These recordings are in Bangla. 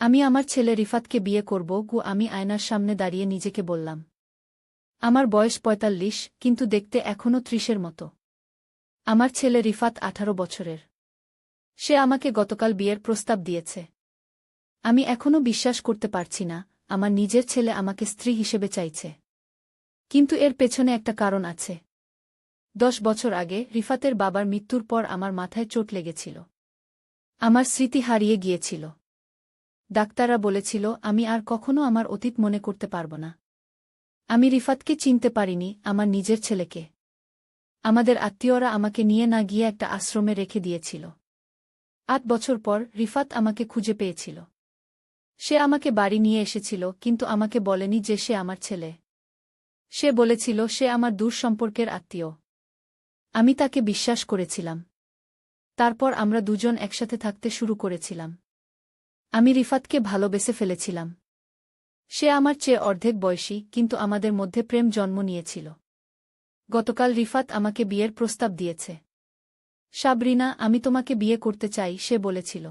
আমি আমার ছেলে রিফাতকে বিয়ে করব আমি আয়নার সামনে দাঁড়িয়ে নিজেকে বললাম। আমার বয়স ৪৫, কিন্তু দেখতে এখনও ৩০-এর মতো। আমার ছেলে রিফাত ১৮ বছরের। সে আমাকে গতকাল বিয়ের প্রস্তাব দিয়েছে। আমি এখনও বিশ্বাস করতে পারছি না, আমার নিজের ছেলে আমাকে স্ত্রী হিসেবে চাইছে। কিন্তু এর পেছনে একটা কারণ আছে। ১০ বছর আগে রিফাতের বাবার মৃত্যুর পর আমার মাথায় চোট লেগেছিল। আমার স্মৃতি হারিয়ে গিয়েছিল। ডাক্তাররা বলেছিল আমি আর কখনো আমার অতীত মনে করতে পারব না। আমি রিফাতকে চিনতে পারিনি, আমার নিজের ছেলেকে। আমাদের আত্মীয়রা আমাকে নিয়ে না গিয়ে একটা আশ্রমে রেখে দিয়েছিল। ৮ বছর পর রিফাত আমাকে খুঁজে পেয়েছিল। সে আমাকে বাড়ি নিয়ে এসেছিল, কিন্তু আমাকে বলেনি যে সে আমার ছেলে। সে বলেছিল সে আমার দূর সম্পর্কের আত্মীয়। আমি তাকে বিশ্বাস করেছিলাম। তারপর আমরা দুজন একসাথে থাকতে শুরু করেছিলাম। আমি রিফাতকে ভালোবেসে ফেলেছিলাম। সে আমার চেয়ে অর্ধেক বয়সী, কিন্তু আমাদের মধ্যে প্রেম জন্ম নিয়েছিল। গতকাল রিফাত আমাকে বিয়ের প্রস্তাব দিয়েছে। সাবরিনা, আমি তোমাকে বিয়ে করতে চাই, সে বলেছিল।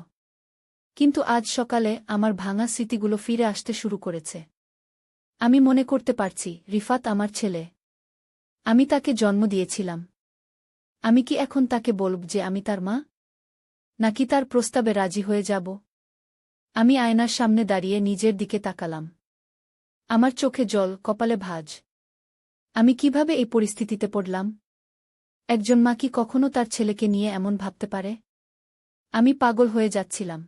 কিন্তু আজ সকালে আমার ভাঙা স্মৃতিগুলো ফিরে আসতে শুরু করেছে। আমি মনে করতে পারছি রিফাত আমার ছেলে। আমি তাকে জন্ম দিয়েছিলাম। আমি কি এখন তাকে বলব যে আমি তার মা? নাকি তার প্রস্তাবে রাজি হয়ে যাব? আমি আয়নার সামনে দাঁড়িয়ে নিজের দিকে তাকালাম। আমার চোখে জল, কপালে ভাঁজ। আমি কিভাবে এই পরিস্থিতিতে পড়লাম? একজন মা কি কখনো তার ছেলেকে নিয়ে এমন ভাবতে পারে? আমি পাগল হয়ে যাচ্ছিলাম।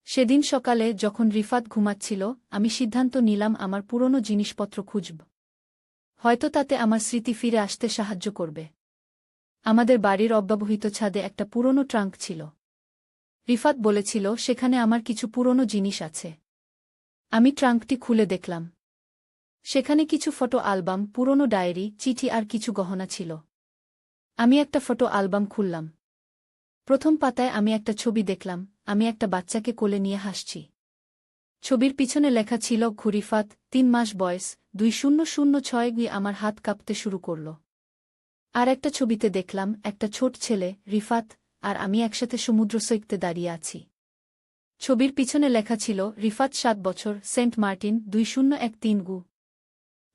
সেদিন সকালে যখন রিফাত ঘুমাচ্ছিল, আমি সিদ্ধান্ত নিলাম আমার পুরনো জিনিসপত্র খুঁজব। হয়তো তাতে আমার স্মৃতি ফিরে আসতে সাহায্য করবে। আমাদের বাড়ির অব্যবহৃত ছাদে একটা পুরনো ট্রাঙ্ক ছিল। রিফাত বলেছিল সেখানে আমার কিছু পুরনো জিনিস আছে। আমি ট্রাঙ্কটি খুলে দেখলাম। সেখানে কিছু ফটো অ্যালবাম, পুরনো ডায়েরি, চিঠি আর কিছু গহনা ছিল। আমি একটা ফটো অ্যালবাম খুললাম। প্রথম পাতায় আমি একটা ছবি দেখলাম, আমি একটা বাচ্চাকে কোলে নিয়ে হাসছি। ছবির পিছনে লেখা ছিল রিফাত, ৩ মাস বয়স, ২০০৬। আমার হাত কাঁপতে শুরু করল। আর একটা ছবিতে দেখলাম একটা ছোট ছেলে, রিফাত, আর আমি একসাথে সমুদ্র সৈকতে দাঁড়িয়ে আছি। ছবির পিছনে লেখা ছিল রিফাত ৭ বছর, সেন্ট মার্টিন, ২০১৩।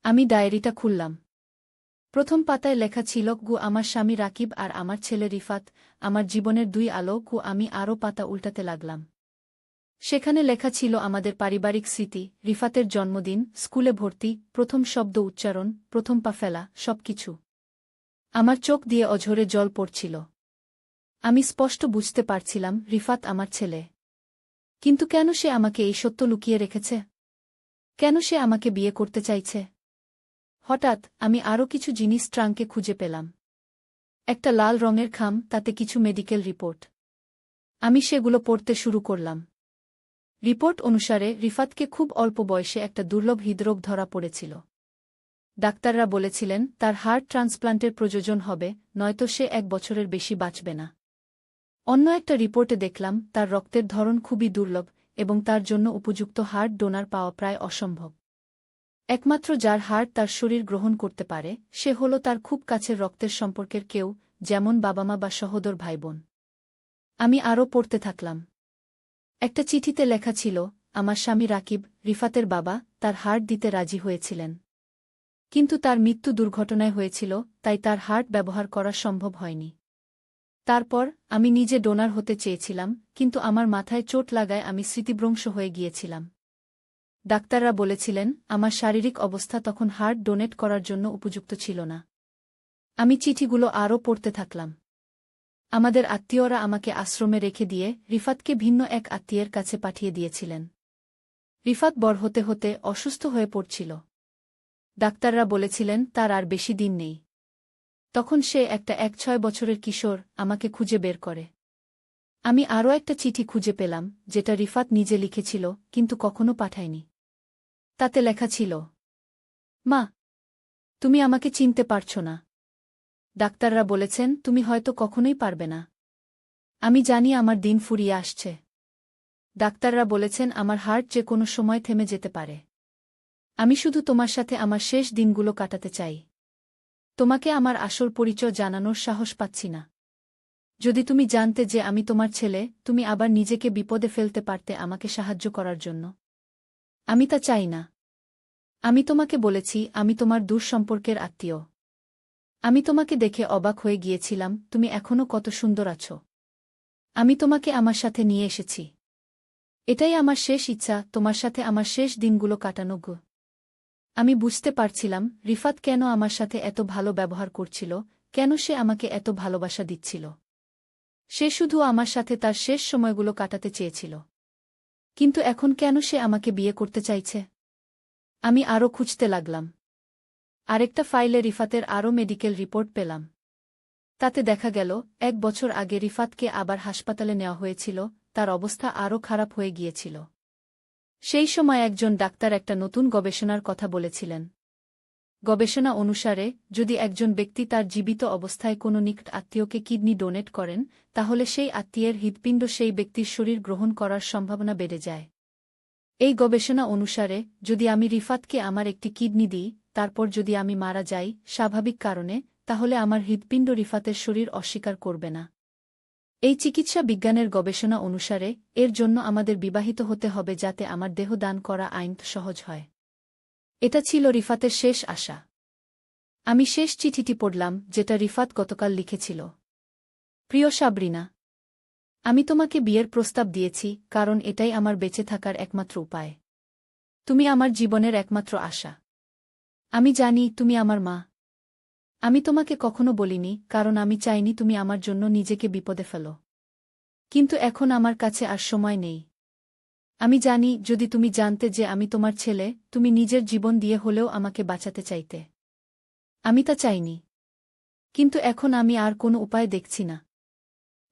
আমি ডায়েরিটা খুললাম। প্রথম পাতায় লেখা ছিল আমার স্বামী রাকিব আর আমার ছেলে রিফাত, আমার জীবনের ২ আলো। আমি আরও পাতা উল্টাতে লাগলাম। সেখানে লেখা ছিল আমাদের পারিবারিক স্মৃতি, রিফাতের জন্মদিন, স্কুলে ভর্তি, প্রথম শব্দ উচ্চারণ, প্রথম পা ফেলা, সবকিছু। আমার চোখ দিয়ে অঝরে জল পড়ছিল। আমি স্পষ্ট বুঝতে পারছিলাম রিফাত আমার ছেলে। কিন্তু কেন সে আমাকে এই সত্য লুকিয়ে রেখেছে? কেন সে আমাকে বিয়ে করতে চাইছে? হঠাৎ আমি আরও কিছু জিনিস ট্রাঙ্কে খুঁজে পেলাম। একটা লাল রঙের খাম, তাতে কিছু মেডিকেল রিপোর্ট। আমি সেগুলো পড়তে শুরু করলাম। রিপোর্ট অনুসারে রিফাতকে খুব অল্প বয়সে একটা দুর্লভ হৃদরোগ ধরা পড়েছিল। ডাক্তাররা বলেছিলেন তার হার্ট ট্রান্সপ্লান্টের প্রয়োজন হবে, নয়তো সে ১ বছরের বেশি বাঁচবে না। অন্য একটা রিপোর্টে দেখলাম তার রক্তের ধরন খুবই দুর্লভ এবং তার জন্য উপযুক্ত হার্ট ডোনার পাওয়া প্রায় অসম্ভব। একমাত্র যার হার্ট তার শরীর গ্রহণ করতে পারে সে হল তার খুব কাছের রক্তের সম্পর্কের কেউ, যেমন বাবা-মা বা সহোদর ভাইবোন। আমি আরও পড়তে থাকলাম। একটা চিঠিতে লেখা ছিল আমার স্বামী রাকিব, রিফাতের বাবা, তার হার্ট দিতে রাজি হয়েছিলেন। কিন্তু তার মৃত্যু দুর্ঘটনায় হয়েছিল, তাই তার হার্ট ব্যবহার করা সম্ভব হয়নি। তারপর আমি নিজে ডোনার হতে চেয়েছিলাম, কিন্তু আমার মাথায় চোট লাগায় আমি স্মৃতিভ্রংশ হয়ে গিয়েছিলাম। ডাক্তাররা বলেছিলেন আমার শারীরিক অবস্থা তখন হার্ট ডোনেট করার জন্য উপযুক্ত ছিল না। আমি চিঠিগুলো আরও পড়তে থাকলাম। আমাদের আত্মীয়রা আমাকে আশ্রমে রেখে দিয়ে রিফাতকে ভিন্ন এক আত্মীয়ের কাছে পাঠিয়ে দিয়েছিলেন। রিফাত বড় হতে হতে অসুস্থ হয়ে পড়ছিল। ডাক্তাররা বলেছিলেন তার আর বেশি দিন নেই। তখন সে একটা ৬ বছরের কিশোর আমাকে খুঁজে বের করে। আমি আরও একটা চিঠি খুঁজে পেলাম, যেটা রিফাত নিজে লিখেছিল কিন্তু কখনো পাঠায়নি। তাতে লেখা ছিল, মা, তুমি আমাকে চিনতে পারছ না। ডাক্তাররা বলেছেন তুমি হয়তো কখনোই পারবে না। আমি জানি আমার দিন ফুরিয়ে আসছে। ডাক্তাররা বলেছেন আমার হার্ট যে কোনো সময় থেমে যেতে পারে। আমি শুধু তোমার সাথে আমার শেষ দিনগুলো কাটাতে চাই। তোমাকে আমার আসল পরিচয় জানানোর সাহস পাচ্ছি না। যদি তুমি জানতে যে আমি তোমার ছেলে, তুমি আবার নিজেকে বিপদে ফেলতে পারতে আমাকে সাহায্য করার জন্য। আমি তা চাই না। আমি তোমাকে বলেছি আমি তোমার দূর সম্পর্কের আত্মীয়। আমি তোমাকে দেখে অবাক হয়ে গিয়েছিলাম, তুমি এখনও কত সুন্দর আছো। আমি তোমাকে আমার সাথে নিয়ে এসেছি। এটাই আমার শেষ ইচ্ছা, তোমার সাথে আমার শেষ দিনগুলো কাটানো গো। আমি বুঝতে পারছিলাম রিফাত কেন আমার সাথে এত ভালো ব্যবহার করছিল, কেন সে আমাকে এত ভালোবাসা দিচ্ছিল। সে শুধু আমার সাথে তার শেষ সময়গুলো কাটাতে চেয়েছিল। কিন্তু এখন কেন সে আমাকে বিয়ে করতে চাইছে? আমি আরও খুঁজতে লাগলাম। আরেকটা ফাইলে রিফাতের আরও মেডিকেল রিপোর্ট পেলাম। তাতে দেখা গেল 1 বছর আগে রিফাতকে আবার হাসপাতালে নেওয়া হয়েছিল, তার অবস্থা আরও খারাপ হয়ে গিয়েছিল। সেই সময় একজন ডাক্তার একটা নতুন গবেষণার কথা বলেছিলেন। গবেষণা অনুসারে যদি একজন ব্যক্তি তার জীবিত অবস্থায় কোনো নিকট আত্মীয়কে কিডনি ডোনেট করেন, তাহলে সেই আত্মীয়ের হৃৎপিণ্ড সেই ব্যক্তির শরীর গ্রহণ করার সম্ভাবনা বেড়ে যায়। এই গবেষণা অনুসারে যদি আমি রিফাতকে আমার একটি কিডনি দিই, তারপর যদি আমি মারা যাই স্বাভাবিক কারণে, তাহলে আমার হৃৎপিণ্ড রিফাতের শরীর অস্বীকার করবে না। এই চিকিৎসা বিজ্ঞানের গবেষণা অনুসারে এর জন্য আমাদের বিবাহিত হতে হবে যাতে আমার দেহ দান করা আইন সহজ হয়। এটা ছিল রিফাতের শেষ আশা। আমি শেষ চিঠিটি পড়লাম যেটা রিফাত গতকাল লিখেছিল। প্রিয় সাবরিনা, আমি তোমাকে বিয়ের প্রস্তাব দিয়েছি কারণ এটাই আমার বেঁচে থাকার একমাত্র উপায়। তুমি আমার জীবনের একমাত্র আশা। আমি জানি তুমি আমার মা। আমি তোমাকে কখনো বলিনি কারণ আমি চাইনি তুমি আমার জন্য নিজেকে বিপদে ফেলো। কিন্তু এখন আমার কাছে আর সময় নেই। আমি জানি যদি তুমি জানতে যে আমি তোমার ছেলে, তুমি নিজের জীবন দিয়ে হলেও আমাকে বাঁচাতে চাইতে। আমি তা চাইনি। কিন্তু এখন আমি আর কোনো উপায় দেখছি না।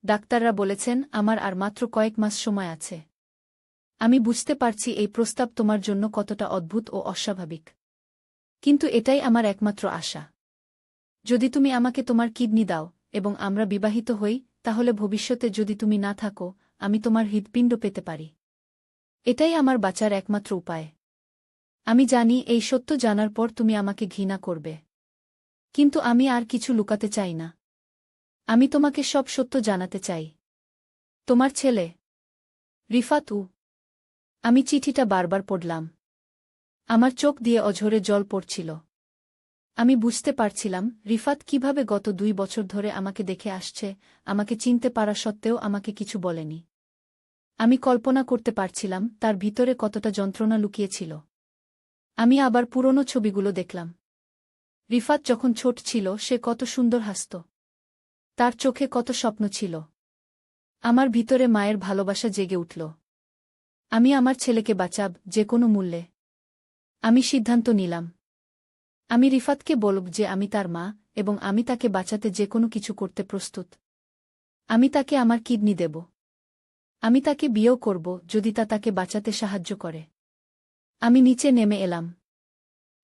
ডাক্তাররা বলেছেন আমার আর মাত্র কয়েক মাস সময় আছে। আমি বুঝতে পারছি এই প্রস্তাব তোমার জন্য কতটা অদ্ভুত ও অস্বাভাবিক। কিন্তু এটাই আমার একমাত্র আশা। যদি তুমি আমাকে তোমার কিডনি দাও এবং আমরা বিবাহিত হই, তাহলে ভবিষ্যতে যদি তুমি না থাকো, আমি তোমার হৃৎপিণ্ড পেতে পারি। এটাই আমার বাঁচার একমাত্র উপায়। আমি জানি এই সত্য জানার পর তুমি আমাকে ঘৃণা করবে। কিন্তু আমি আর কিছু লুকাতে চাই না। আমি তোমাকে সব সত্য জানাতে চাই। তোমার ছেলে রিফাত। আমি চিঠিটা বারবার পড়লাম। আমার চোখ দিয়ে অঝরে জল পড়ছিল। আমি বুঝতে পারছিলাম রিফাত কিভাবে গত 2 বছর ধরে আমাকে দেখে আসছে, আমাকে চিনতে পারা সত্ত্বেও আমাকে কিছু বলেনি। আমি কল্পনা করতে পারছিলাম তার ভিতরে কতটা যন্ত্রণা লুকিয়েছিল। আমি আবার পুরনো ছবিগুলো দেখলাম। রিফাত যখন ছোট ছিল সে কত সুন্দর হাসত। তার চোখে কত স্বপ্ন ছিল। আমার ভিতরে মায়ের ভালোবাসা জেগে উঠল। আমি আমার ছেলেকে বাঁচাব যে কোনো মূল্যে। আমি সিদ্ধান্ত নিলাম। আমি রিফাতকে বলব যে আমি তার মা এবং আমি তাকে বাঁচাতে যে কোনো কিছু করতে প্রস্তুত। আমি তাকে আমার কিডনি দেব। আমি তাকে বিয়েও করব যদি তা তাকে বাঁচাতে সাহায্য করে। আমি নিচে নেমে এলাম।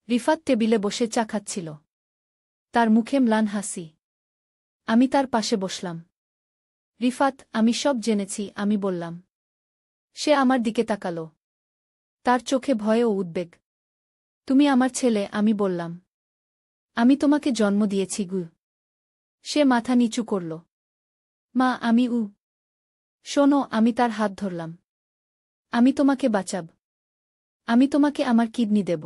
রিফাত টেবিলে বসে চা খাচ্ছিল। তার মুখে ম্লান হাসি। আমি তার পাশে বসলাম। রিফাত, আমি সব জেনেছি, আমি বললাম। সে আমার দিকে তাকালো। তার চোখে ভয় ও উদ্বেগ। তুমি আমার ছেলে, আমি বললাম। আমি তোমাকে জন্ম দিয়েছি গু। সে মাথা নিচু করল। মা, আমি শোনো, আমি তার হাত ধরলাম। আমি তোমাকে বাঁচাব। আমি তোমাকে আমার কিডনি দেব।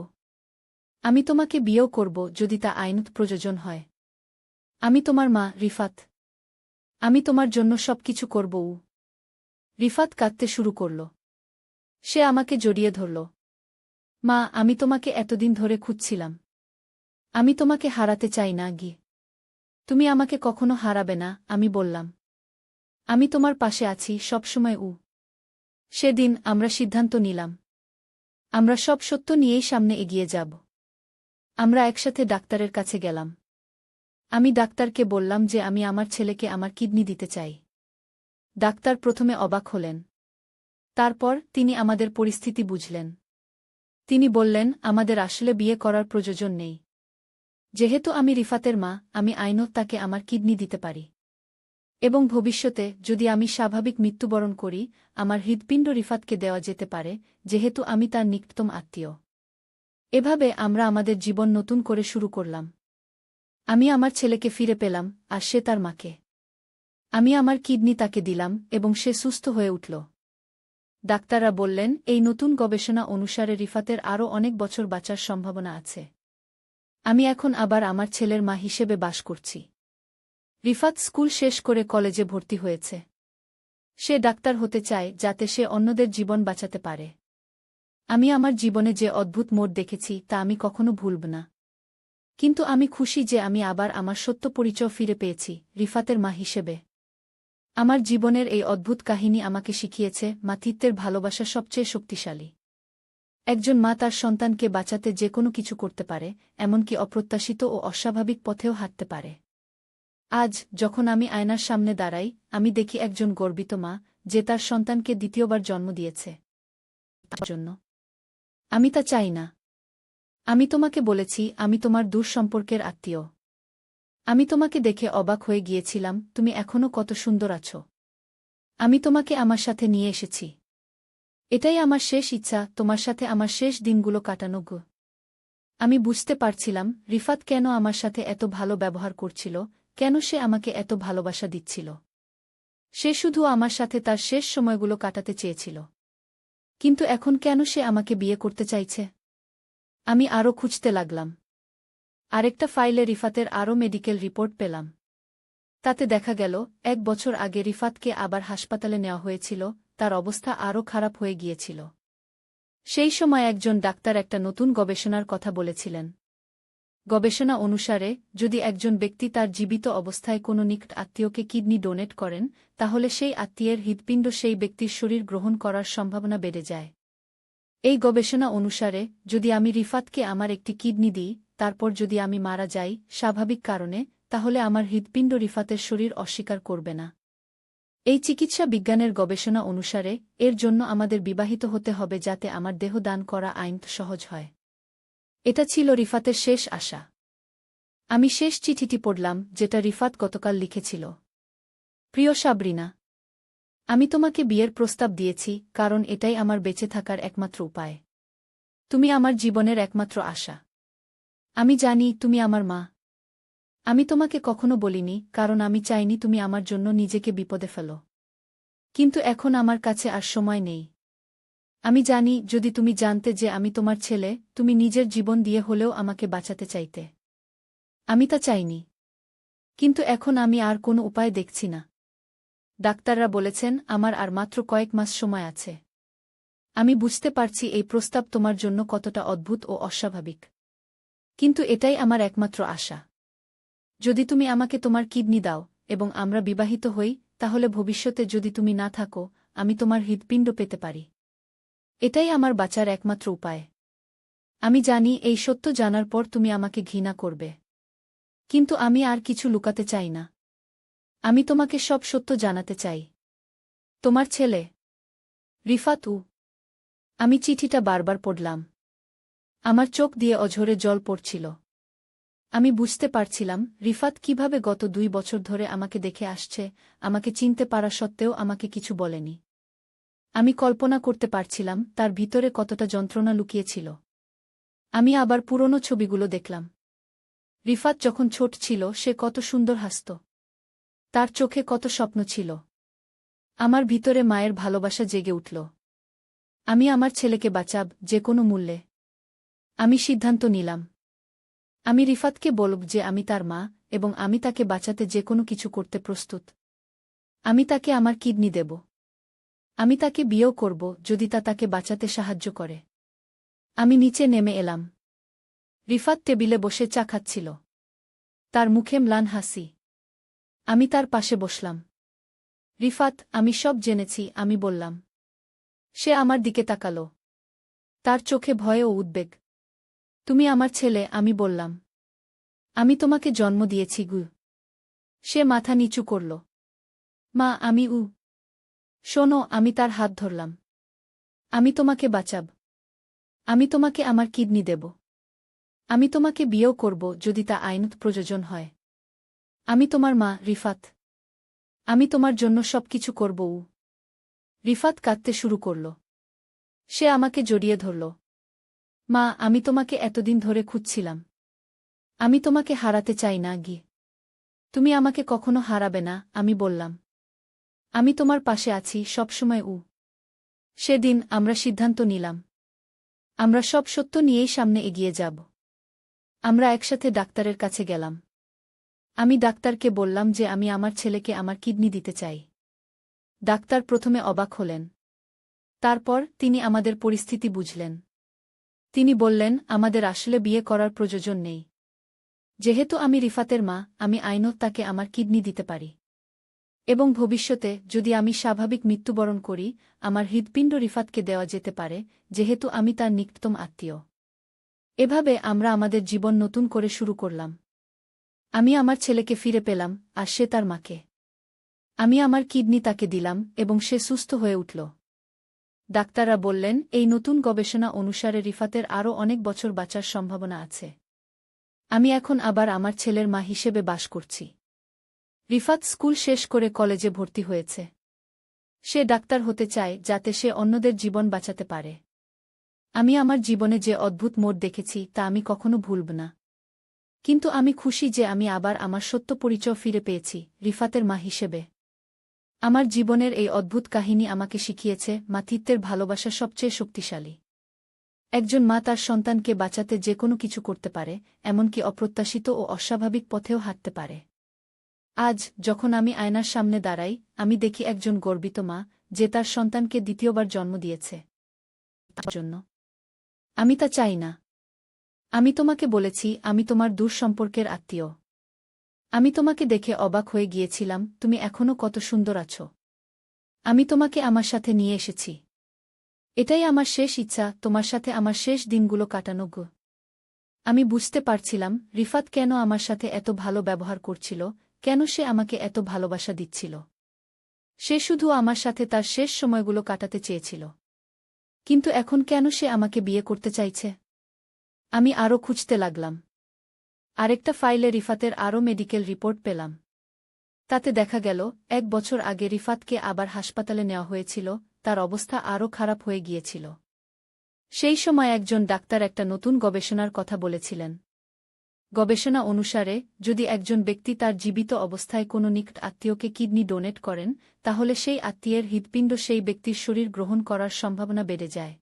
আমি তোমাকে বিয়েও করব যদি তা আইনত প্রয়োজন হয়। আমি তোমার মা, রিফাত। আমি তোমার জন্য সবকিছু করব। রিফাত কাঁদতে শুরু করল। সে আমাকে জড়িয়ে ধরল। মা, আমি তোমাকে এতদিন ধরে খুঁজছিলাম। আমি তোমাকে হারাতে চাই না গি। তুমি আমাকে কখনো হারাবে না, আমি বললাম। আমি তোমার পাশে আছি সবসময়। সেদিন আমরা সিদ্ধান্ত নিলাম। আমরা সব সত্য নিয়েই সামনে এগিয়ে যাব। আমরা একসাথে ডাক্তারের কাছে গেলাম। আমি ডাক্তারকে বললাম যে আমি আমার ছেলেকে আমার কিডনি দিতে চাই। ডাক্তার প্রথমে অবাক হলেন। তারপর তিনি আমাদের পরিস্থিতি বুঝলেন। তিনি বললেন আমাদের আসলে বিয়ে করার প্রয়োজন নেই। যেহেতু আমি রিফাতের মা, আমি আইনত তাকে আমার কিডনি দিতে পারি। এবং ভবিষ্যতে যদি আমি স্বাভাবিক মৃত্যুবরণ করি, আমার হৃৎপিণ্ড রিফাতকে দেওয়া যেতে পারে, যেহেতু আমি তার নিকটতম আত্মীয়। এভাবে আমরা আমাদের জীবন নতুন করে শুরু করলাম। আমি আমার ছেলেকে ফিরে পেলাম, আর সে তার মাকে। আমি আমার কিডনি তাকে দিলাম এবং সে সুস্থ হয়ে উঠল। ডাক্তাররা বললেন, এই নতুন গবেষণা অনুসারে রিফাতের আরও অনেক বছর বাঁচার সম্ভাবনা আছে। আমি এখন আবার আমার ছেলের মা হিসেবে বাস করছি। রিফাত স্কুল শেষ করে কলেজে ভর্তি হয়েছে। সে ডাক্তার হতে চায় যাতে সে অন্যদের জীবন বাঁচাতে পারে। আমি আমার জীবনে যে অদ্ভুত মোড় দেখেছি তা আমি কখনো ভুলব না। কিন্তু আমি খুশি যে আমি আবার আমার সত্য পরিচয় ফিরে পেয়েছি, রিফাতের মা হিসেবে। আমার জীবনের এই অদ্ভুত কাহিনী আমাকে শিখিয়েছে মাতৃত্বের ভালোবাসা সবচেয়ে শক্তিশালী। একজন মা তার সন্তানকে বাঁচাতে যে কোনো কিছু করতে পারে, এমনকি অপ্রত্যাশিত ও অস্বাভাবিক পথেও হাঁটতে পারে। আজ যখন আমি আয়নার সামনে দাঁড়াই, আমি দেখি একজন গর্বিত মা, যে তার সন্তানকে দ্বিতীয়বার জন্ম দিয়েছে। তার জন্য আমি তা চাই না। আমি তোমাকে বলেছি আমি তোমার দূর সম্পর্কের আত্মীয়। আমি তোমাকে দেখে অবাক হয়ে গিয়েছিলাম, তুমি এখনও কত সুন্দর আছো। আমি তোমাকে আমার সাথে নিয়ে এসেছি। এটাই আমার শেষ ইচ্ছা, তোমার সাথে আমার শেষ দিনগুলো কাটানো গো। আমি বুঝতে পারছিলাম রিফাত কেন আমার সাথে এত ভালো ব্যবহার করছিল, কেন সে আমাকে এত ভালোবাসা দিচ্ছিল। সে শুধু আমার সাথে তার শেষ সময়গুলো কাটাতে চেয়েছিল। কিন্তু এখন কেন সে আমাকে বিয়ে করতে চাইছে? আমি আরও খুঁজতে লাগলাম। আরেকটা ফাইলে রিফাতের আরও মেডিকেল রিপোর্ট পেলাম। তাতে দেখা গেল 1 বছর আগে রিফাতকে আবার হাসপাতালে নেওয়া হয়েছিল, তার অবস্থা আরও খারাপ হয়ে গিয়েছিল। সেই সময় একজন ডাক্তার একটা নতুন গবেষণার কথা বলেছিলেন। গবেষণা অনুসারে যদি একজন ব্যক্তি তার জীবিত অবস্থায় কোনো নিকট আত্মীয়কে কিডনি ডোনেট করেন, তাহলে সেই আত্মীয়ের হৃৎপিণ্ড সেই ব্যক্তির শরীর গ্রহণ করার সম্ভাবনা বেড়ে যায়। এই গবেষণা অনুসারে যদি আমি রিফাতকে আমার একটি কিডনি দিই, তারপর যদি আমি মারা যাই স্বাভাবিক কারণে, তাহলে আমার হৃৎপিণ্ড রিফাতের শরীর অস্বীকার করবে না। এই চিকিৎসা বিজ্ঞানের গবেষণা অনুসারে এর জন্য আমাদের বিবাহিত হতে হবে যাতে আমার দেহ দান করা আইন সহজ হয়। এটা ছিল রিফাতের শেষ আশা। আমি শেষ চিঠিটি পড়লাম যেটা রিফাত গতকাল লিখেছিল। প্রিয় সাবরিনা, আমি তোমাকে বিয়ের প্রস্তাব দিয়েছি কারণ এটাই আমার বেঁচে থাকার একমাত্র উপায়। তুমি আমার জীবনের একমাত্র আশা। আমি জানি তুমি আমার মা। আমি তোমাকে কখনো বলিনি কারণ আমি চাইনি তুমি আমার জন্য নিজেকে বিপদে ফেলো। কিন্তু এখন আমার কাছে আর সময় নেই। আমি জানি যদি তুমি জানতে যে আমি তোমার ছেলে, তুমি নিজের জীবন দিয়ে হলেও আমাকে বাঁচাতে চাইতে। আমি তা চাইনি। কিন্তু এখন আমি আর কোনো উপায় দেখছি না। ডাক্তাররা বলেছেন আমার আর মাত্র কয়েক মাস সময় আছে। আমি বুঝতে পারছি এই প্রস্তাব তোমার জন্য কতটা অদ্ভুত ও অস্বাভাবিক। কিন্তু এটাই আমার একমাত্র আশা। যদি তুমি আমাকে তোমার কিডনি দাও এবং আমরা বিবাহিত হই, তাহলে ভবিষ্যতে যদি তুমি না থাকো, আমি তোমার হৃৎপিণ্ড পেতে পারি। এটাই আমার বাঁচার একমাত্র উপায়। আমি জানি এই সত্য জানার পর তুমি আমাকে ঘৃণা করবে। কিন্তু আমি আর কিছু লুকাতে চাই না। আমি তোমাকে সব সত্য জানাতে চাই। তোমার ছেলে রিফাত। আমি চিঠিটা বারবার পড়লাম। আমার চোখ দিয়ে অঝরে জল পড়ছিল। আমি বুঝতে পারছিলাম রিফাত কিভাবে গত 2 বছর ধরে আমাকে দেখে আসছে, আমাকে চিনতে পারা সত্ত্বেও আমাকে কিছু বলেনি। আমি কল্পনা করতে পারছিলাম তার ভিতরে কতটা যন্ত্রণা লুকিয়েছিল। আমি আবার পুরনো ছবিগুলো দেখলাম। রিফাত যখন ছোট ছিল সে কত সুন্দর হাসত। তার চোখে কত স্বপ্ন ছিল। আমার ভিতরে মায়ের ভালোবাসা জেগে উঠল। আমি আমার ছেলেকে বাঁচাব যে কোনো মূল্যে। আমি সিদ্ধান্ত নিলাম। আমি রিফাতকে বলব যে আমি তার মা এবং আমি তাকে বাঁচাতে যে কোনো কিছু করতে প্রস্তুত। আমি তাকে আমার কিডনি দেব। আমি তাকে বিয়েও করব যদি তা তাকে বাঁচাতে সাহায্য করে। আমি নিচে নেমে এলাম। রিফাত টেবিলে বসে চা খাচ্ছিল। তার মুখে ম্লান হাসি। আমি তার পাশে বসলাম। রিফাত, আমি সব জেনেছি, আমি বললাম। সে আমার দিকে তাকাল। তার চোখে ভয় ও উদ্বেগ। তুমি আমার ছেলে, আমি বললাম। আমি তোমাকে জন্ম দিয়েছি গু। সে মাথা নিচু করল। মা, আমি শোনো, আমি তার হাত ধরলাম। আমি তোমাকে বাঁচাব। আমি তোমাকে আমার কিডনি দেব। আমি তোমাকে বিয়েও করব যদি তা আইনত প্রয়োজন হয়। আমি তোমার মা, রিফাত। আমি তোমার জন্য সবকিছু করব। রিফাত কাঁদতে শুরু করল। সে আমাকে জড়িয়ে ধরল। মা, আমি তোমাকে এতদিন ধরে খুঁজছিলাম। আমি তোমাকে হারাতে চাই না গি। তুমি আমাকে কখনো হারাবে না, আমি বললাম। আমি তোমার পাশে আছি সবসময়। সেদিন আমরা সিদ্ধান্ত নিলাম, আমরা সব সত্য নিয়েই সামনে এগিয়ে যাব। আমরা একসাথে ডাক্তারের কাছে গেলাম। আমি ডাক্তারকে বললাম যে আমি আমার ছেলেকে আমার কিডনি দিতে চাই। ডাক্তার প্রথমে অবাক হলেন। তারপর তিনি আমাদের পরিস্থিতি বুঝলেন। তিনি বললেন, আমাদের আসলে বিয়ে করার প্রয়োজন নেই। যেহেতু আমি রিফাতের মা, আমি আইনত তাকে আমার কিডনি দিতে পারি। এবং ভবিষ্যতে যদি আমি স্বাভাবিক মৃত্যুবরণ করি, আমার হৃৎপিণ্ড রিফাতকে দেওয়া যেতে পারে, যেহেতু আমি তার নিকটতম আত্মীয়। এভাবে আমরা আমাদের জীবন নতুন করে শুরু করলাম। আমি আমার ছেলেকে ফিরে পেলাম, আর সে তার মাকে। আমি আমার কিডনি তাকে দিলাম এবং সে সুস্থ হয়ে উঠল। ডাক্তাররা বললেন, এই নতুন গবেষণা অনুসারে রিফাতের আরও অনেক বছর বাঁচার সম্ভাবনা আছে। আমি এখন আবার আমার ছেলের মা হিসেবে বাস করছি। রিফাত স্কুল শেষ করে কলেজে ভর্তি হয়েছে। সে ডাক্তার হতে চায় যাতে সে অন্যদের জীবন বাঁচাতে পারে। আমি আমার জীবনে যে অদ্ভুত মোড় দেখেছি তা আমি কখনো ভুলব না। কিন্তু আমি খুশি যে আমি আবার আমার সত্য পরিচয় ফিরে পেয়েছি, রিফাতের মা হিসেবে। আমার জীবনের এই অদ্ভুত কাহিনী আমাকে শিখিয়েছে, মাতৃত্বের ভালোবাসা সবচেয়ে শক্তিশালী। একজন মা তার সন্তানকে বাঁচাতে যে কোনো কিছু করতে পারে, এমনকি অপ্রত্যাশিত ও অস্বাভাবিক পথেও হাঁটতে পারে। আজ যখন আমি আয়নার সামনে দাঁড়াই, আমি দেখি একজন গর্বিত মা, যে তার সন্তানকে দ্বিতীয়বার জন্ম দিয়েছে। তার জন্য আমি তা চাই না। আমি তোমাকে বলেছি, আমি তোমার দূর সম্পর্কের আত্মীয়। আমি তোমাকে দেখে অবাক হয়ে গিয়েছিলাম, তুমি এখনও কত সুন্দর আছো। আমি তোমাকে আমার সাথে নিয়ে এসেছি। এটাই আমার শেষ ইচ্ছা, তোমার সাথে আমার শেষ দিনগুলো কাটানো গো। আমি বুঝতে পারছিলাম রিফাত কেন আমার সাথে এত ভালো ব্যবহার করছিল, কেন সে আমাকে এত ভালোবাসা দিচ্ছিল। সে শুধু আমার সাথে তার শেষ সময়গুলো কাটাতে চেয়েছিল। কিন্তু এখন কেন সে আমাকে বিয়ে করতে চাইছে? আমি আরও খুঁজতে লাগলাম। আরেকটা ফাইলে রিফাতের আরও মেডিকেল রিপোর্ট পেলাম। তাতে দেখা গেল 1 বছর আগে রিফাতকে আবার হাসপাতালে নেওয়া হয়েছিল, তার অবস্থা আরও খারাপ হয়ে গিয়েছিল। সেই সময় একজন ডাক্তার একটা নতুন গবেষণার কথা বলেছিলেন। গবেষণা অনুসারে, যদি একজন ব্যক্তি তার জীবিত অবস্থায় কোনো নিকট আত্মীয়কে কিডনি ডোনেট করেন, তাহলে সেই আত্মীয়ের হৃৎপিণ্ড সেই ব্যক্তির শরীর গ্রহণ করার সম্ভাবনা বেড়ে যায়।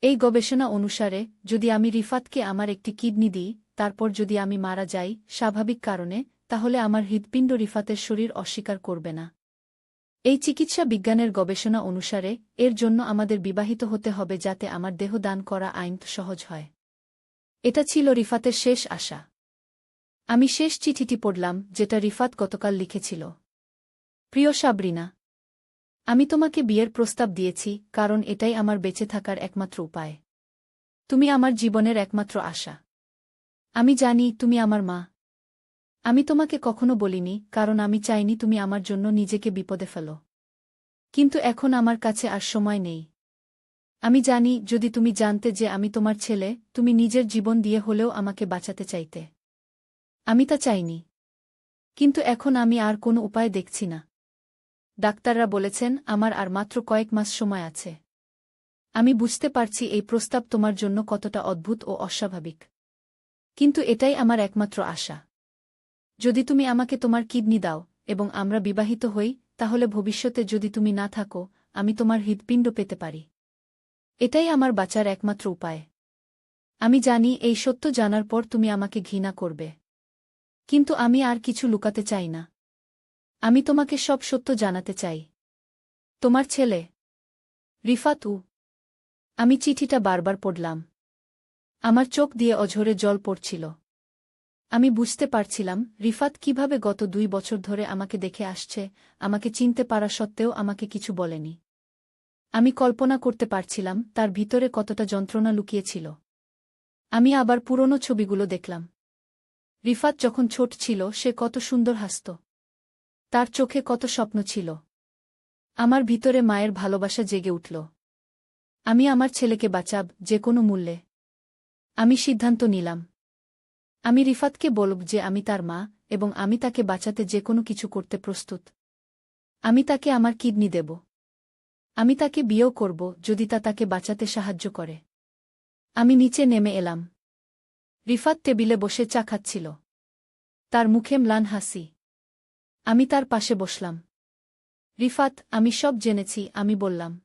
এই গবেষণা অনুসারে, যদি আমি রিফাতকে আমার একটি কিডনি দিই, তারপর যদি আমি মারা যাই স্বাভাবিক কারণে, তাহলে আমার হৃৎপিণ্ড রিফাতের শরীর অস্বীকার করবে না। এই চিকিৎসা বিজ্ঞানের গবেষণা অনুসারে, এর জন্য আমাদের বিবাহিত হতে হবে যাতে আমার দেহ দান করা আইন সহজ হয়। এটা ছিল রিফাতের শেষ আশা। আমি শেষ চিঠিটি পড়লাম, যেটা রিফাত গতকাল লিখেছিল। প্রিয় সাবরিনা, আমি তোমাকে বিয়ের প্রস্তাব দিয়েছি, কারণ এটাই আমার বেঁচে থাকার একমাত্র উপায়। তুমি আমার জীবনের একমাত্র আশা। আমি জানি তুমি আমার মা। আমি তোমাকে কখনো বলিনি, কারণ আমি চাইনি তুমি আমার জন্য নিজেকে বিপদে ফেলো। কিন্তু এখন আমার কাছে আর সময় নেই। আমি জানি যদি তুমি জানতে যে আমি তোমার ছেলে, তুমি নিজের জীবন দিয়ে হলেও আমাকে বাঁচাতে চাইতে। আমি তা চাইনি। কিন্তু এখন আমি আর কোনো উপায় দেখছি না। ডাক্তাররা বলেছেন আমার আর মাত্র কয়েক মাস সময় আছে। আমি বুঝতে পারছি এই প্রস্তাব তোমার জন্য কতটা অদ্ভুত ও অস্বাভাবিক। কিন্তু এটাই আমার একমাত্র আশা। যদি তুমি আমাকে তোমার কিডনি দাও, এবং আমরা বিবাহিত হই, তাহলে ভবিষ্যতে যদি তুমি না থাকো, আমি তোমার হৃৎপিণ্ড পেতে পারি। এটাই আমার বাঁচার একমাত্র উপায়। আমি জানি এই সত্য জানার পর তুমি আমাকে ঘৃণা করবে। কিন্তু আমি আর কিছু লুকাতে চাই না। আমি তোমাকে সব সত্য জানাতে চাই। তোমার ছেলে রিফাত। আমি চিঠিটা বারবার পড়লাম। আমার চোখ দিয়ে অঝরে জল পড়ছিল। আমি বুঝতে পারছিলাম রিফাত কিভাবে গত 2 বছর ধরে আমাকে দেখে আসছে, আমাকে চিনতে পারা সত্ত্বেও আমাকে কিছু বলেনি। আমি কল্পনা করতে পারছিলাম তার ভিতরে কতটা যন্ত্রণা লুকিয়েছিল। আমি আবার পুরনো ছবিগুলো দেখলাম। রিফাত যখন ছোট ছিল সে কত সুন্দর হাসত। তার চোখে কত স্বপ্ন ছিল। আমার ভিতরে মায়ের ভালোবাসা জেগে উঠল। আমি আমার ছেলেকে বাঁচাব যে কোনো মূল্যে। আমি সিদ্ধান্ত নিলাম। আমি রিফাতকে বলব যে আমি তার মা, এবং আমি তাকে বাঁচাতে যে কোনো কিছু করতে প্রস্তুত। আমি তাকে আমার কিডনি দেব। আমি তাকে বিয়েও করব যদি তা তাকে বাঁচাতে সাহায্য করে। আমি নিচে নেমে এলাম। রিফাত টেবিলে বসে চা খাচ্ছিল। তার মুখে ম্লান হাসি। আমি তার পাশে বসলাম। রিফাত, আমি সব জেনেছি, আমি বললাম।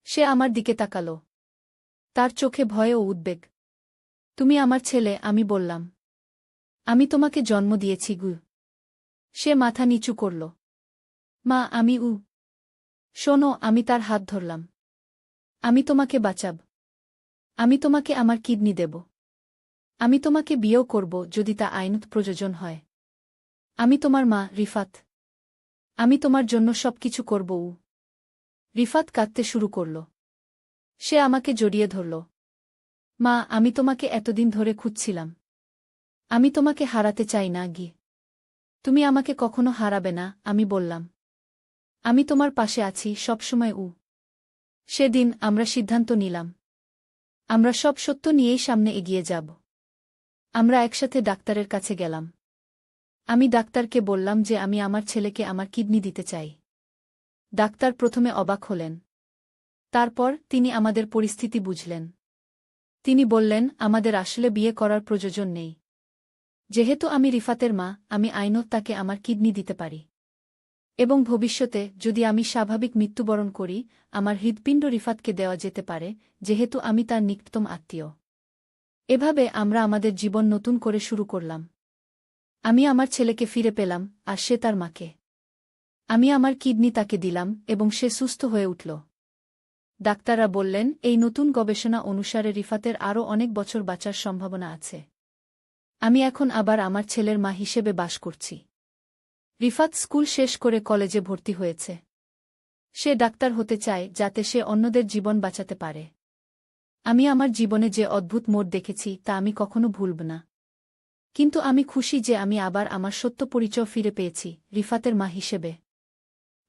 সে আমার দিকে তাকাল। তার চোখে ভয় ও উদ্বেগ। তুমি আমার ছেলে, আমি বললাম। আমি তোমাকে জন্ম দিয়েছি গু। সে মাথা নিচু করল। মা, আমি শোনো, আমি তার হাত ধরলাম। আমি তোমাকে বাঁচাব। আমি তোমাকে আমার কিডনি দেব। আমি তোমাকে বিয়েও করব যদি তা আইনত প্রয়োজন হয়। আমি তোমার মা, রিফাত। আমি তোমার জন্য সবকিছু করব। রিফাত কাঁদতে শুরু করল। সে আমাকে জড়িয়ে ধরল। মা, আমি তোমাকে এতদিন ধরে খুঁজছিলাম। আমি তোমাকে হারাতে চাই না গি। তুমি আমাকে কখনো হারাবে না, আমি বললাম। আমি তোমার পাশে আছি সবসময়। সেদিন আমরা সিদ্ধান্ত নিলাম। আমরা সব সত্য নিয়েই সামনে এগিয়ে যাব। আমরা একসাথে ডাক্তারের কাছে গেলাম। আমি ডাক্তারকে বললাম যে আমি আমার ছেলেকে আমার কিডনি দিতে চাই। ডাক্তার প্রথমে অবাক হলেন। তারপর তিনি আমাদের পরিস্থিতি বুঝলেন। তিনি বললেন, আমাদের আসলে বিয়ে করার প্রয়োজন নেই। যেহেতু আমি রিফাতের মা, আমি আইনত তাকে আমার কিডনি দিতে পারি। এবং ভবিষ্যতে যদি আমি স্বাভাবিক মৃত্যুবরণ করি, আমার হৃৎপিণ্ড রিফাতকে দেওয়া যেতে পারে, যেহেতু আমি তার নিকটতম আত্মীয়। এভাবে আমরা আমাদের জীবন নতুন করে শুরু করলাম। আমি আমার ছেলেকে ফিরে পেলাম, আর সে তার মাকে। আমি আমার কিডনি তাকে দিলাম এবং সে সুস্থ হয়ে উঠল। ডাক্তাররা বললেন, এই নতুন গবেষণা অনুসারে রিফাতের আরও অনেক বছর বাঁচার সম্ভাবনা আছে। আমি এখন আবার আমার ছেলের মা হিসেবে বাস করছি। রিফাত স্কুল শেষ করে কলেজে ভর্তি হয়েছে। সে ডাক্তার হতে চায় যাতে সে অন্যদের জীবন বাঁচাতে পারে। আমি আমার জীবনে যে অদ্ভুত মোড় দেখেছি তা আমি কখনো ভুলব না। কিন্তু আমি খুশি যে আমি আবার আমার সত্য পরিচয় ফিরে পেয়েছি, রিফাতের মা হিসেবে।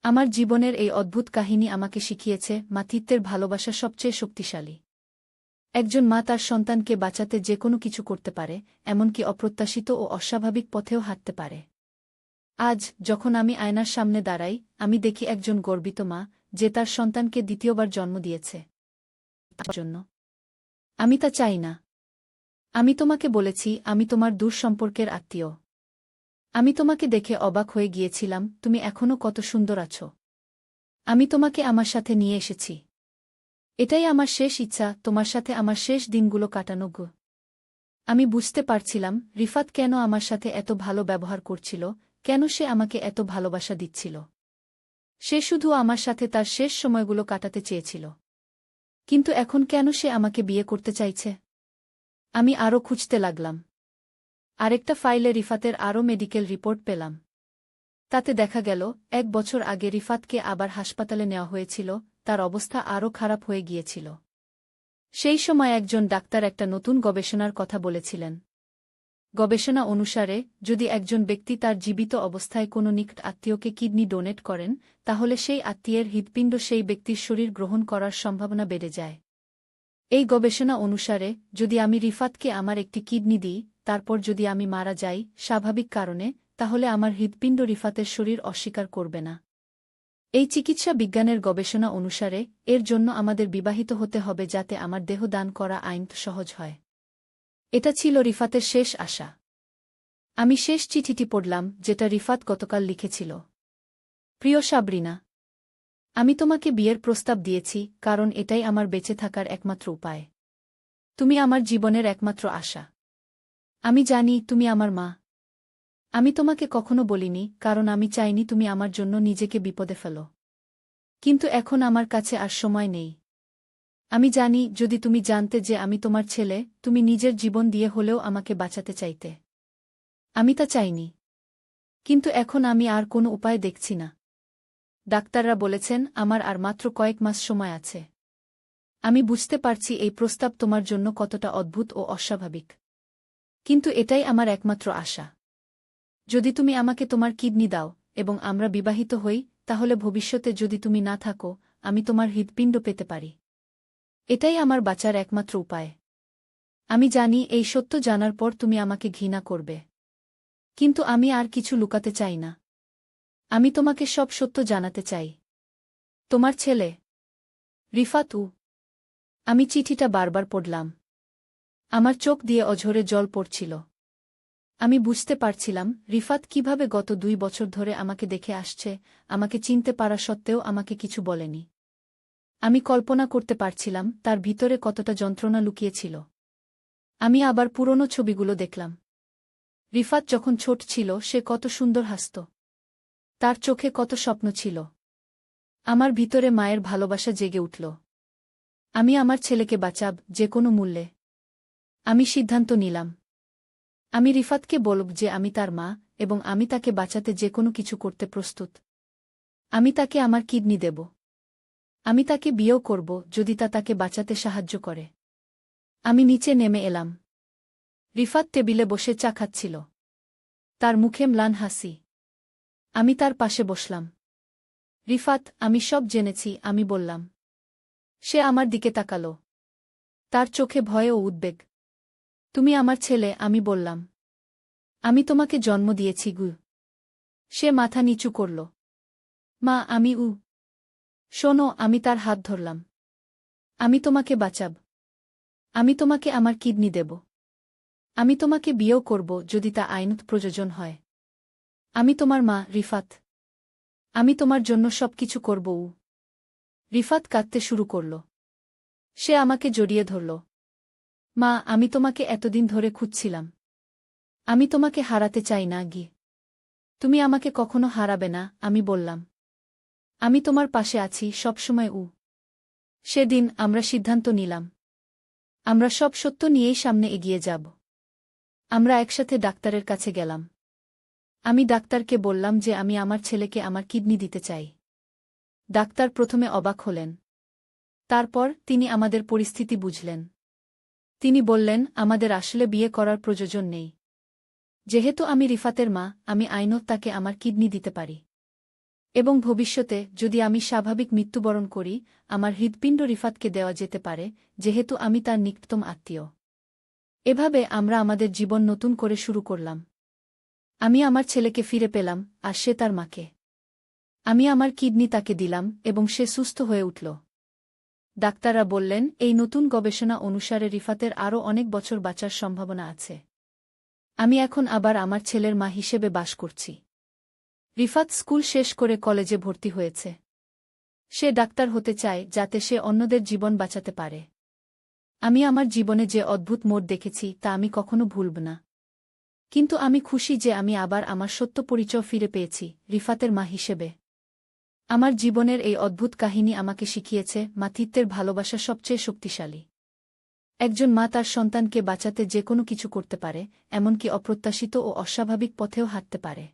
আমার জীবনের এই অদ্ভুত কাহিনী আমাকে শিখিয়েছে মাতৃত্বের ভালোবাসা সবচেয়ে শক্তিশালী। একজন মা তার সন্তানকে বাঁচাতে যে কোনো কিছু করতে পারে, এমনকি অপ্রত্যাশিত ও অস্বাভাবিক পথেও হাঁটতে পারে। আজ যখন আমি আয়নার সামনে দাঁড়াই, আমি দেখি একজন গর্বিত মা, যে তার সন্তানকে দ্বিতীয়বার জন্ম দিয়েছে। জন্য আমি তা চাই না। আমি তোমাকে বলেছি, আমি তোমার দূর সম্পর্কের আত্মীয়। আমি তোমাকে দেখে অবাক হয়ে গিয়েছিলাম, তুমি এখনো কত সুন্দর আছো। আমি তোমাকে আমার সাথে নিয়ে এসেছি। এটাই আমার শেষ ইচ্ছা, তোমার সাথে আমার শেষ দিনগুলো কাটানো গো। আমি বুঝতে পারছিলাম রিফাত কেন আমার সাথে এত ভালো ব্যবহার করছিল, কেন সে আমাকে এত ভালোবাসা দিচ্ছিল। সে শুধু আমার সাথে তার শেষ সময়গুলো কাটাতে চেয়েছিল। কিন্তু এখন কেন সে আমাকে বিয়ে করতে চাইছে? আমি আরও খুঁজতে লাগলাম। আরেকটা ফাইলে রিফাতের আরও মেডিকেল রিপোর্ট পেলাম। তাতে দেখা গেল 1 বছর আগে রিফাতকে আবার হাসপাতালে নেওয়া হয়েছিল, তার অবস্থা আরও খারাপ হয়ে গিয়েছিল। সেই সময় একজন ডাক্তার একটা নতুন গবেষণার কথা বলেছিলেন। গবেষণা অনুসারে, যদি একজন ব্যক্তি তার জীবিত অবস্থায় কোনো নিকট আত্মীয়কে কিডনি ডোনেট করেন, তাহলে সেই আত্মীয়ের হৃৎপিণ্ড সেই ব্যক্তির শরীর গ্রহণ করার সম্ভাবনা বেড়ে যায়। এই গবেষণা অনুসারে, যদি আমি রিফাতকে আমার একটি কিডনি দিই, তারপর যদি আমি মারা যাই স্বাভাবিক কারণে, তাহলে আমার হৃৎপিণ্ড রিফাতের শরীর অস্বীকার করবে না। এই চিকিৎসা বিজ্ঞানের গবেষণা অনুসারে, এর জন্য আমাদের বিবাহিত হতে হবে যাতে আমার দেহ দান করা আইনত সহজ হয়। এটা ছিল রিফাতের শেষ আশা। আমি শেষ চিঠিটি পড়লাম, যেটা রিফাত গতকাল লিখেছিল। প্রিয় সাবরিনা, আমি তোমাকে বিয়ের প্রস্তাব দিয়েছি, কারণ এটাই আমার বেঁচে থাকার একমাত্র উপায়। তুমি আমার জীবনের একমাত্র আশা। আমি জানি তুমি আমার মা। আমি তোমাকে কখনো বলিনি, কারণ আমি চাইনি তুমি আমার জন্য নিজেকে বিপদে ফেলো। কিন্তু এখন আমার কাছে আর সময় নেই। আমি জানি যদি তুমি জানতে যে আমি তোমার ছেলে, তুমি নিজের জীবন দিয়ে হলেও আমাকে বাঁচাতে চাইতে। আমি তা চাইনি। কিন্তু এখন আমি আর কোনো উপায় দেখছি না। ডাক্তাররা বলেছেন আমার আর মাত্র কয়েক মাস সময় আছে। আমি বুঝতে পারছি এই প্রস্তাব তোমার জন্য কতটা অদ্ভুত ও অস্বাভাবিক। কিন্তু এটাই আমার একমাত্র আশা। যদি তুমি আমাকে তোমার কিডনি দাও এবং আমরা বিবাহিত হই, তাহলে ভবিষ্যতে যদি তুমি না থাকো, আমি তোমার হৃৎপিণ্ড পেতে পারি। এটাই আমার বাঁচার একমাত্র উপায়। আমি জানি এই সত্য জানার পর তুমি আমাকে ঘৃণা করবে। কিন্তু আমি আর কিছু লুকাতে চাই না। আমি তোমাকে সব সত্য জানাতে চাই। তোমার ছেলে রিফাত। আমি চিঠিটা বারবার পড়লাম। আমার চোখ দিয়ে অঝরে জল পড়ছিল। আমি বুঝতে পারছিলাম রিফাত কিভাবে গত 2 বছর ধরে আমাকে দেখে আসছে, আমাকে চিনতে পারা সত্ত্বেও আমাকে কিছু বলেনি। আমি কল্পনা করতে পারছিলাম তার ভিতরে কতটা যন্ত্রণা লুকিয়েছিল। আমি আবার পুরনো ছবিগুলো দেখলাম। রিফাত যখন ছোট ছিল সে কত সুন্দর হাসত। তার চোখে কত স্বপ্ন ছিল। আমার ভিতরে মায়ের ভালোবাসা জেগে উঠল। আমি আমার ছেলেকে বাঁচাব, যে কোনো মূল্যে। আমি সিদ্ধান্ত নিলাম। আমি রিফাতকে বলব যে আমি তার মা, এবং আমি তাকে বাঁচাতে যে কোনো কিছু করতে প্রস্তুত। আমি তাকে আমার কিডনি দেব। আমি তাকে বিয়েও করব যদি তা তাকে বাঁচাতে সাহায্য করে। আমি নিচে নেমে এলাম। রিফাত টেবিলে বসে চা খাচ্ছিল। তার মুখে ম্লান হাসি। আমি তার পাশে বসলাম। রিফাত, আমি সব জেনেছি, আমি বললাম। সে আমার দিকে তাকাল। তার চোখে ভয় ও উদ্বেগ। তুমি আমার ছেলে, আমি বললাম। আমি তোমাকে জন্ম দিয়েছি গু। সে মাথা নিচু করল। মা, আমি শোনো, আমি তার হাত ধরলাম। আমি তোমাকে বাঁচাব। আমি তোমাকে আমার কিডনি দেব। আমি তোমাকে বিয়েও করব যদি তা আইনত প্রয়োজন হয়। আমি তোমার মা, রিফাত। আমি তোমার জন্য সবকিছু করব। রিফাত কাঁদতে শুরু করল। সে আমাকে জড়িয়ে ধরল। মা, আমি তোমাকে এতদিন ধরে খুঁজছিলাম। আমি তোমাকে হারাতে চাই না গি। তুমি আমাকে কখনো হারাবে না, আমি বললাম। আমি তোমার পাশে আছি সবসময়। সেদিন আমরা সিদ্ধান্ত নিলাম। আমরা সব সত্য নিয়েই সামনে এগিয়ে যাব। আমরা একসাথে ডাক্তারের কাছে গেলাম। আমি ডাক্তারকে বললাম যে আমি আমার ছেলেকে আমার কিডনি দিতে চাই। ডাক্তার প্রথমে অবাক হলেন। তারপর তিনি আমাদের পরিস্থিতি বুঝলেন। তিনি বললেন, আমাদের আসলে বিয়ে করার প্রয়োজন নেই। যেহেতু আমি রিফাতের মা, আমি আইনত তাকে আমার কিডনি দিতে পারি। এবং ভবিষ্যতে যদি আমি স্বাভাবিক মৃত্যুবরণ করি, আমার হৃৎপিণ্ড রিফাতকে দেওয়া যেতে পারে, যেহেতু আমি তার নিকটতম আত্মীয়। এভাবে আমরা আমাদের জীবন নতুন করে শুরু করলাম। আমি আমার ছেলেকে ফিরে পেলাম, আর সে তার মাকে। আমি আমার কিডনি তাকে দিলাম, এবং সে সুস্থ হয়ে উঠল। ডাক্তাররা বললেন, এই নতুন গবেষণা অনুসারে রিফাতের আরও অনেক বছর বাঁচার সম্ভাবনা আছে। আমি এখন আবার আমার ছেলের মা হিসেবে বাস করছি। রিফাত স্কুল শেষ করে কলেজে ভর্তি হয়েছে। সে ডাক্তার হতে চায় যাতে সে অন্যদের জীবন বাঁচাতে পারে। আমি আমার জীবনে যে অদ্ভুত মোড় দেখেছি তা আমি কখনো ভুলব না। কিন্তু আমি খুশি যে আমি আবার আমার সত্য পরিচয় ফিরে পেয়েছি, রিফাতের মা হিসেবে। আমার জীবনের এই অদ্ভুত কাহিনী আমাকে শিখিয়েছে মাতৃত্বের ভালোবাসা সবচেয়ে শক্তিশালী। একজন মা তার সন্তানকে বাঁচাতে যে কোনো কিছু করতে পারে, এমনকি অপ্রত্যাশিত ও অস্বাভাবিক পথেও হাঁটতে পারে।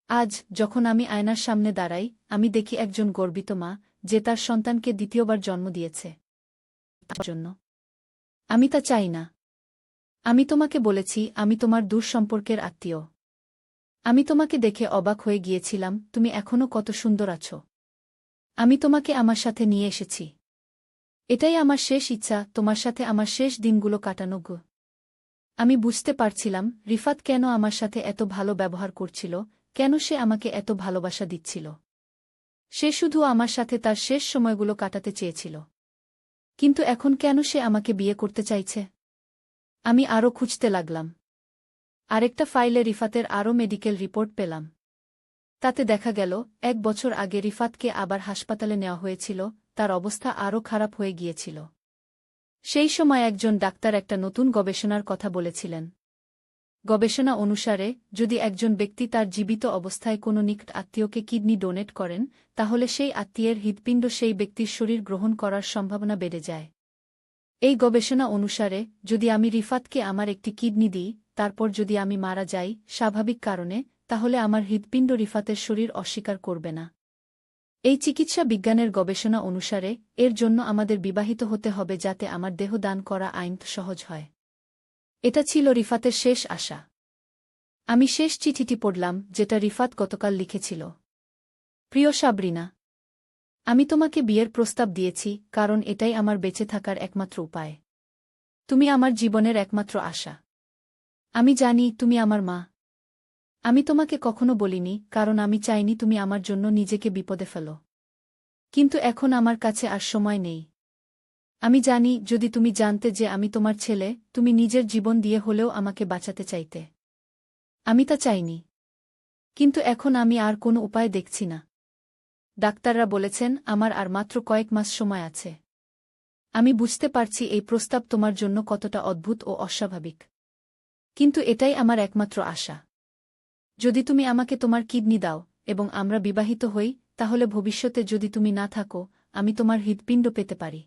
আজ যখন আমি আয়নার সামনে দাঁড়াই, আমি দেখি একজন গর্বিত মা, যে তার সন্তানকে দ্বিতীয়বার জন্ম দিয়েছে। তার জন্য আমি তা চাই না। আমি তোমাকে বলেছি আমি তোমার দূর সম্পর্কের আত্মীয়। আমি তোমাকে দেখে অবাক হয়ে গিয়েছিলাম, তুমি এখনও কত সুন্দর আছো। আমি তোমাকে আমার সাথে নিয়ে এসেছি। এটাই আমার শেষ ইচ্ছা, তোমার সাথে আমার শেষ দিনগুলো কাটানো গো। আমি বুঝতে পারছিলাম রিফাত কেন আমার সাথে এত ভালো ব্যবহার করছিল, কেন সে আমাকে এত ভালোবাসা দিচ্ছিল। সে শুধু আমার সাথে তার শেষ সময়গুলো কাটাতে চেয়েছিল। কিন্তু এখন কেন সে আমাকে বিয়ে করতে চাইছে? আমি আরও খুঁজতে লাগলাম। আরেকটা ফাইলে রিফাতের আরও মেডিকেল রিপোর্ট পেলাম। তাতে দেখা গেল 1 বছর আগে রিফাতকে আবার হাসপাতালে নেওয়া হয়েছিল, তার অবস্থা আরও খারাপ হয়ে গিয়েছিল। সেই সময় একজন ডাক্তার একটা নতুন গবেষণার কথা বলেছিলেন। গবেষণা অনুসারে যদি একজন ব্যক্তি তার জীবিত অবস্থায় কোনো নিকট আত্মীয়কে কিডনি ডোনেট করেন, তাহলে সেই আত্মীয়ের হৃৎপিণ্ড সেই ব্যক্তির শরীর গ্রহণ করার সম্ভাবনা বেড়ে যায়। এই গবেষণা অনুসারে যদি আমি রিফাতকে আমার একটি কিডনি দিই, তারপর যদি আমি মারা যাই স্বাভাবিক কারণে, তাহলে আমার হৃৎপিণ্ড রিফাতের শরীর অস্বীকার করবে না। এই চিকিৎসা বিজ্ঞানের গবেষণা অনুসারে এর জন্য আমাদের বিবাহিত হতে হবে যাতে আমার দেহ দান করা আইন সহজ হয়। এটা ছিল রিফাতের শেষ আশা। আমি শেষ চিঠিটি পড়লাম, যেটা রিফাত গতকাল লিখেছিল। প্রিয় সাবরিনা, আমি তোমাকে বিয়ের প্রস্তাব দিয়েছি কারণ এটাই আমার বেঁচে থাকার একমাত্র উপায়। তুমি আমার জীবনের একমাত্র আশা। আমি জানি তুমি আমার মা। আমি তোমাকে কখনো বলিনি কারণ আমি চাইনি তুমি আমার জন্য নিজেকে বিপদে ফেলো। কিন্তু এখন আমার কাছে আর সময় নেই। আমি জানি যদি তুমি জানতে যে আমি তোমার ছেলে, তুমি নিজের জীবন দিয়ে হলেও আমাকে বাঁচাতে চাইতে। আমি তা চাইনি। কিন্তু এখন আমি আর কোনো উপায় দেখছি না। ডাক্তাররা বলেছেন আমার আর মাত্র কয়েক মাস সময় আছে। আমি বুঝতে পারছি এই প্রস্তাব তোমার জন্য কতটা অদ্ভুত ও অস্বাভাবিক। কিন্তু এটাই আমার একমাত্র আশা। যদি তুমি আমাকে তোমার কিডনি দাও এবং আমরা বিবাহিত হই, তাহলে ভবিষ্যতে যদি তুমি না থাকো, আমি তোমার হৃৎপিণ্ড পেতে পারি।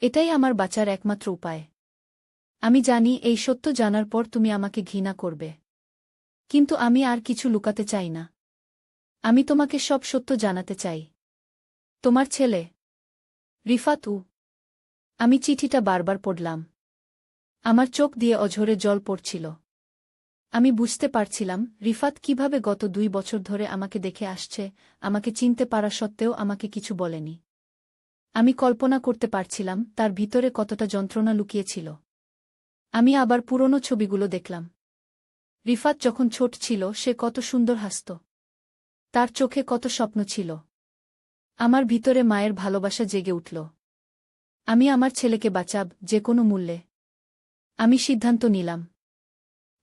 এটাই আমার বাঁচার একমাত্র উপায়। আমি জানি এই সত্য জানার পর তুমি আমাকে ঘৃণা করবে। কিন্তু আমি আর কিছু লুকাতে চাই না। আমি তোমাকে সব সত্য জানাতে চাই। তোমার ছেলে রিফাত। আমি চিঠিটা বারবার পড়লাম। আমার চোখ দিয়ে অঝরে জল পড়ছিল। আমি বুঝতে পারছিলাম রিফাত কিভাবে গত 2 বছর ধরে আমাকে দেখে আসছে, আমাকে চিনতে পারা সত্ত্বেও আমাকে কিছু বলেনি। আমি কল্পনা করতে পারছিলাম তার ভিতরে কতটা যন্ত্রণা লুকিয়েছিল। আমি আবার পুরনো ছবিগুলো দেখলাম। রিফাত যখন ছোট ছিল সে কত সুন্দর হাসত। তার চোখে কত স্বপ্ন ছিল। আমার ভিতরে মায়ের ভালোবাসা জেগে উঠল। আমি আমার ছেলেকে বাঁচাব যে কোনো মূল্যে। আমি সিদ্ধান্ত নিলাম।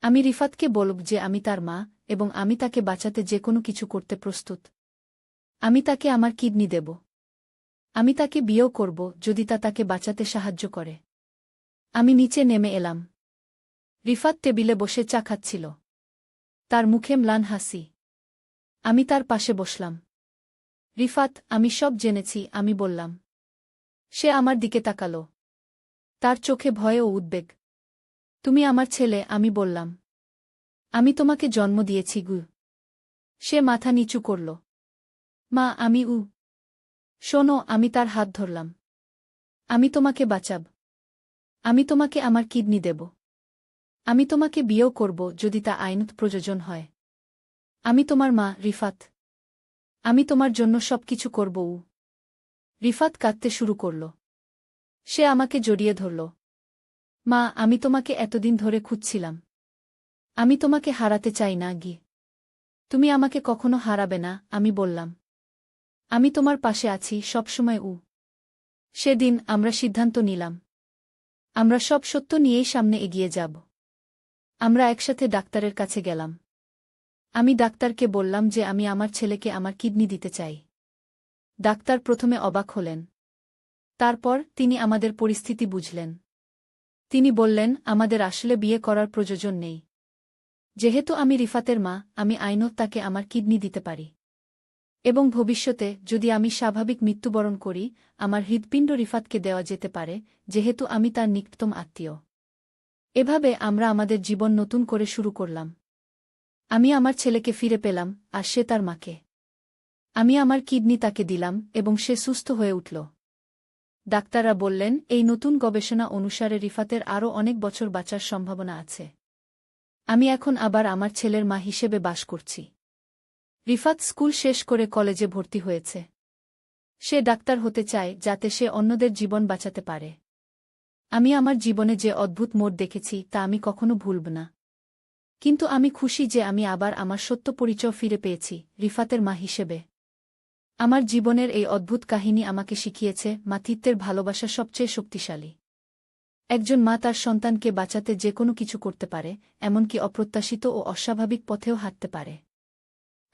আমি রিফাতকে বলব যে আমি তার মা এবং আমি তাকে বাঁচাতে যে কোনো কিছু করতে প্রস্তুত। আমি তাকে আমার কিডনি দেব। আমি তাকে বিয়েও করব যদি তা তাকে বাঁচাতে সাহায্য করে। আমি নিচে নেমে এলাম। রিফাত টেবিলে বসে চা খাচ্ছিল। তার মুখে ম্লান হাসি। আমি তার পাশে বসলাম। রিফাত, আমি সব জেনেছি, আমি বললাম। সে আমার দিকে তাকাল। তার চোখে ভয় ও উদ্বেগ। তুমি আমার ছেলে, আমি বললাম। আমি তোমাকে জন্ম দিয়েছি গু। সে মাথা নিচু করল। মা, আমি শোনো, আমি তার হাত ধরলাম। আমি তোমাকে বাঁচাব। আমি তোমাকে আমার কিডনি দেব। আমি তোমাকে বিয়েও করব যদি তা আইনত প্রয়োজন হয়। আমি তোমার মা, রিফাত। আমি তোমার জন্য সবকিছু করব। রিফাত কাঁদতে শুরু করল। সে আমাকে জড়িয়ে ধরল। মা, আমি তোমাকে এতদিন ধরে খুঁজছিলাম। আমি তোমাকে হারাতে চাই না গি। তুমি আমাকে কখনো হারাবে না, আমি বললাম। আমি তোমার পাশে আছি সবসময়। সেদিন আমরা সিদ্ধান্ত নিলাম। আমরা সব সত্য নিয়েই সামনে এগিয়ে যাব। আমরা একসাথে ডাক্তারের কাছে গেলাম। আমি ডাক্তারকে বললাম যে আমি আমার ছেলেকে আমার কিডনি দিতে চাই। ডাক্তার প্রথমে অবাক হলেন। তারপর তিনি আমাদের পরিস্থিতি বুঝলেন। তিনি বললেন, আমাদের আসলে বিয়ে করার প্রয়োজন নেই। যেহেতু আমি রিফাতের মা, আমি আইনত তাকে আমার কিডনি দিতে পারি। এবং ভবিষ্যতে যদি আমি স্বাভাবিক মৃত্যুবরণ করি, আমার হৃৎপিণ্ড রিফাতকে দেওয়া যেতে পারে, যেহেতু আমি তার নিকটতম আত্মীয়। এভাবে আমরা আমাদের জীবন নতুন করে শুরু করলাম। আমি আমার ছেলেকে ফিরে পেলাম, আর সে তার মাকে। আমি আমার কিডনি তাকে দিলাম এবং সে সুস্থ হয়ে উঠল। ডাক্তাররা বললেন, এই নতুন গবেষণা অনুসারে রিফাতের আরও অনেক বছর বাঁচার সম্ভাবনা আছে। আমি এখন আবার আমার ছেলের মা হিসেবে বাস করছি। রিফাত স্কুল শেষ করে কলেজে ভর্তি হয়েছে। সে ডাক্তার হতে চায় যাতে সে অন্যদের জীবন বাঁচাতে পারে। আমি আমার জীবনে যে অদ্ভুত মোড় দেখেছি তা আমি কখনো ভুলব না। কিন্তু আমি খুশি যে আমি আবার আমার সত্য পরিচয় ফিরে পেয়েছি, রিফাতের মা হিসেবে। আমার জীবনের এই অদ্ভুত কাহিনী আমাকে শিখিয়েছে মাতৃত্বের ভালোবাসা সবচেয়ে শক্তিশালী। একজন মা তার সন্তানকে বাঁচাতে যে কোনো কিছু করতে পারে, এমনকি অপ্রত্যাশিত ও অস্বাভাবিক পথেও হাঁটতে পারে।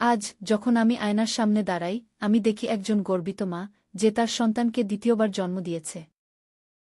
আজ যখন আমি আয়নার সামনে দাঁড়াই, আমি দেখি একজন গর্বিত মা, যে তার সন্তানকে দ্বিতীয়বার জন্ম দিয়েছে।